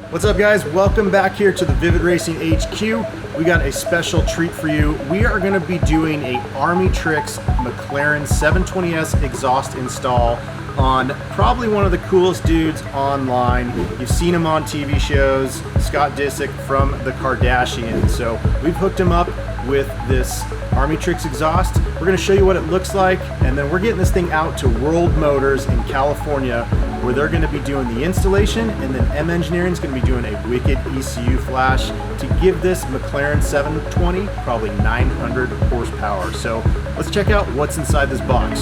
What's up, guys? Welcome back here to the Vivid Racing HQ. We got a special treat for you. We are going to be doing a Armytrix McLaren 720s exhaust install on probably one of the coolest dudes online. You've seen him on TV shows, Scott Disick from the Kardashians. So we've hooked him up with this Armytrix exhaust. We're going to show you what it looks like, and then we're getting this thing out to World Motors in California, where they're going to be doing the installation, and then M Engineering is going to be doing a wicked ECU flash to give this McLaren 720 probably 900 horsepower. So let's check out what's inside this box.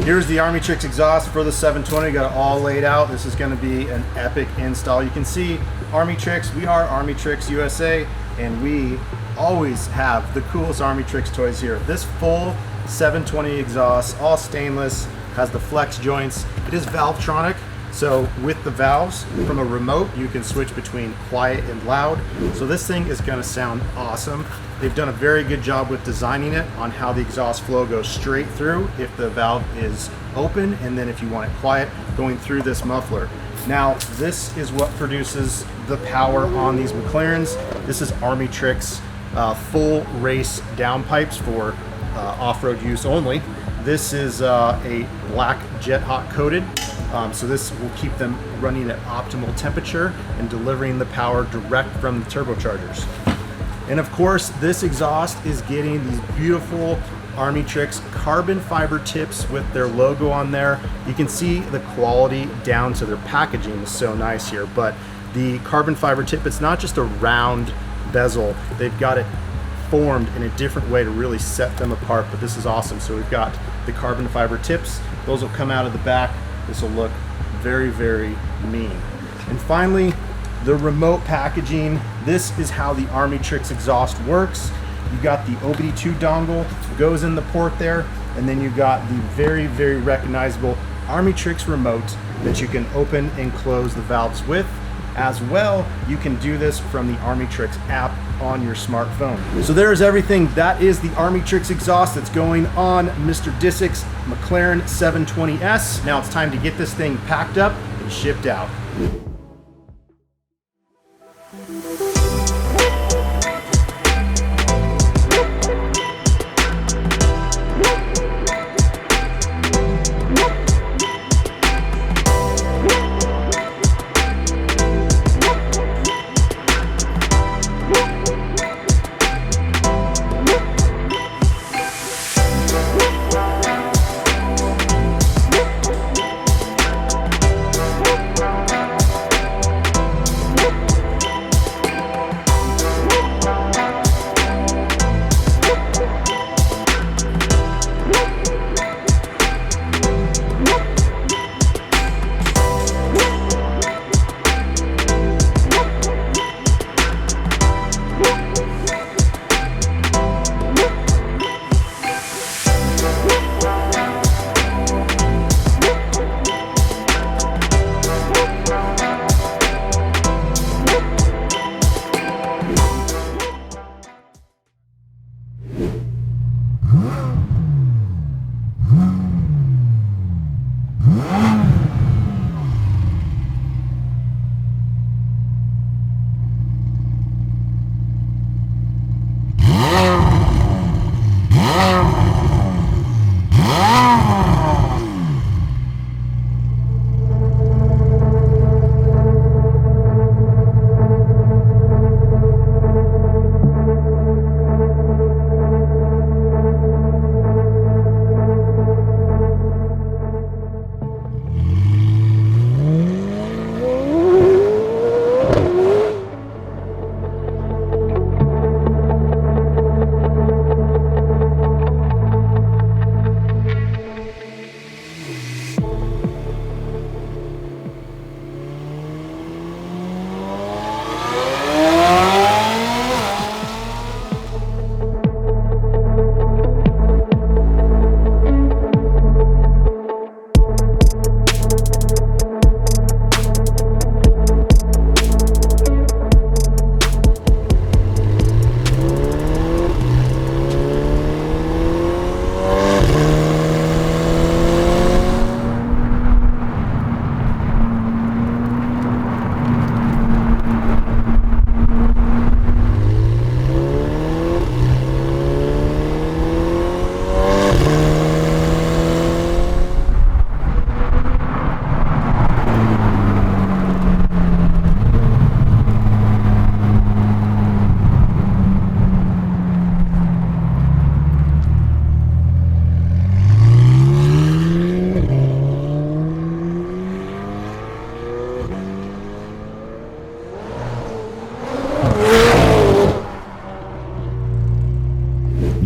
Here's the Armytrix exhaust for the 720. Got it all laid out. This is going to be an epic install. You can see Armytrix. We are Armytrix USA, and we always have the coolest Armytrix toys here. This full 720 exhaust, all stainless, has the flex joints. It is Valvetronic, so with the valves from a remote, you can switch between quiet and loud. So this thing is going to sound awesome. They've done a very good job with designing it on how the exhaust flow goes straight through if the valve is open, and then if you want it quiet, going through this muffler. Now, this is what produces the power on these McLarens. This is Armytrix full race downpipes for off-road use only. This is a black jet hot coated. So this will keep them running at optimal temperature and delivering the power direct from the turbochargers. And of course, this exhaust is getting these beautiful Armytrix carbon fiber tips with their logo on there. You can see the quality down to their packaging is so nice here, but the carbon fiber tip, it's not just a round bezel. They've got it formed in a different way to really set them apart, but this is awesome. So we've got the carbon fiber tips. Those will come out of the back. This will look very, very mean. And finally, the remote packaging. This is how the Armytrix exhaust works. You got the OBD2 dongle, goes in the port there, and then you got the very, very recognizable Armytrix remote that you can open and close the valves with. As well, you can do this from the Armytrix app on your smartphone. So there's everything. That is the Armytrix exhaust that's going on Mr. Disick's McLaren 720s. Now it's time to get this thing packed up and shipped out.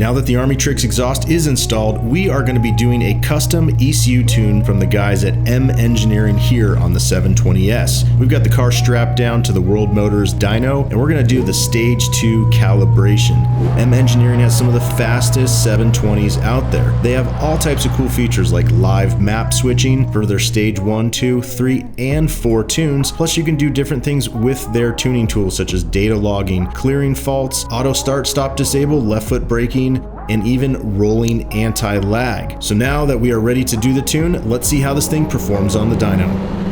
Now that the Armytrix exhaust is installed, we are going to be doing a custom ECU tune from the guys at M Engineering here on the 720S. We've got the car strapped down to the World Motors dyno, and we're going to do the stage 2 calibration. M Engineering has some of the fastest 720s out there. They have all types of cool features like live map switching for their stage 1, 2, 3, and 4 tunes. Plus you can do different things with their tuning tools such as data logging, clearing faults, auto start stop disable, left foot braking, and even rolling anti-lag. So now that we are ready to do the tune, let's see how this thing performs on the dyno.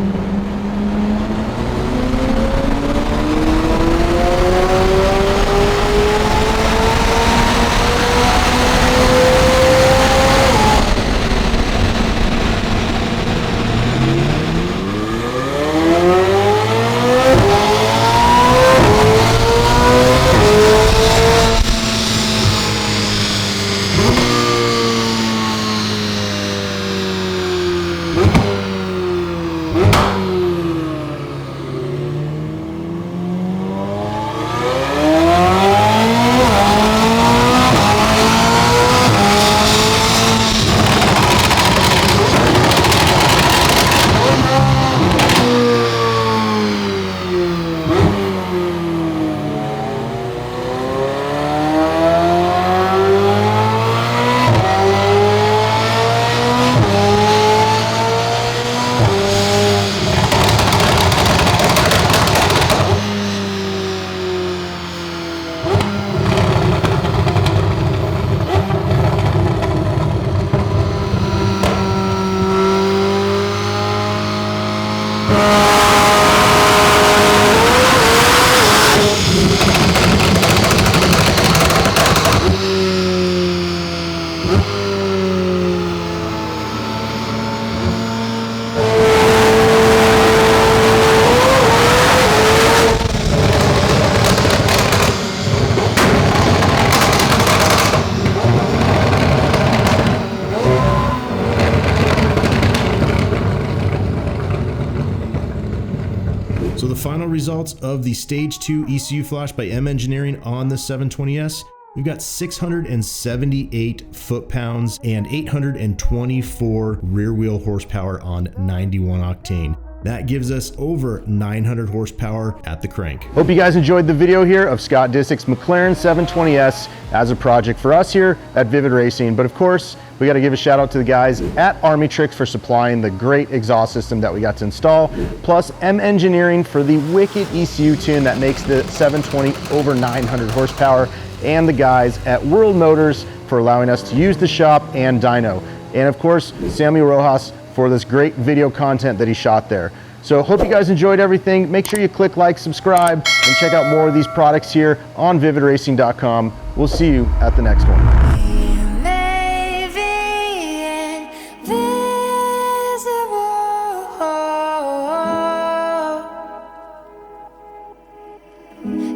So the final results of the Stage 2 ECU flash by M Engineering on the 720S, we've got 678 foot-pounds and 824 rear wheel horsepower on 91 octane. That gives us over 900 horsepower at the crank. Hope you guys enjoyed the video here of Scott Disick's McLaren 720S as a project for us here at Vivid Racing. But of course, we got to give a shout out to the guys at Armytrix for supplying the great exhaust system that we got to install, plus M Engineering for the wicked ECU tune that makes the 720 over 900 horsepower, and the guys at World Motors for allowing us to use the shop and dyno. And of course, Samuel Rojas for this great video content that he shot there. So hope you guys enjoyed everything. Make sure you click like, subscribe, and check out more of these products here on vividracing.com. We'll see you at the next one.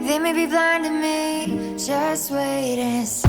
They may be blind to me, just wait and see.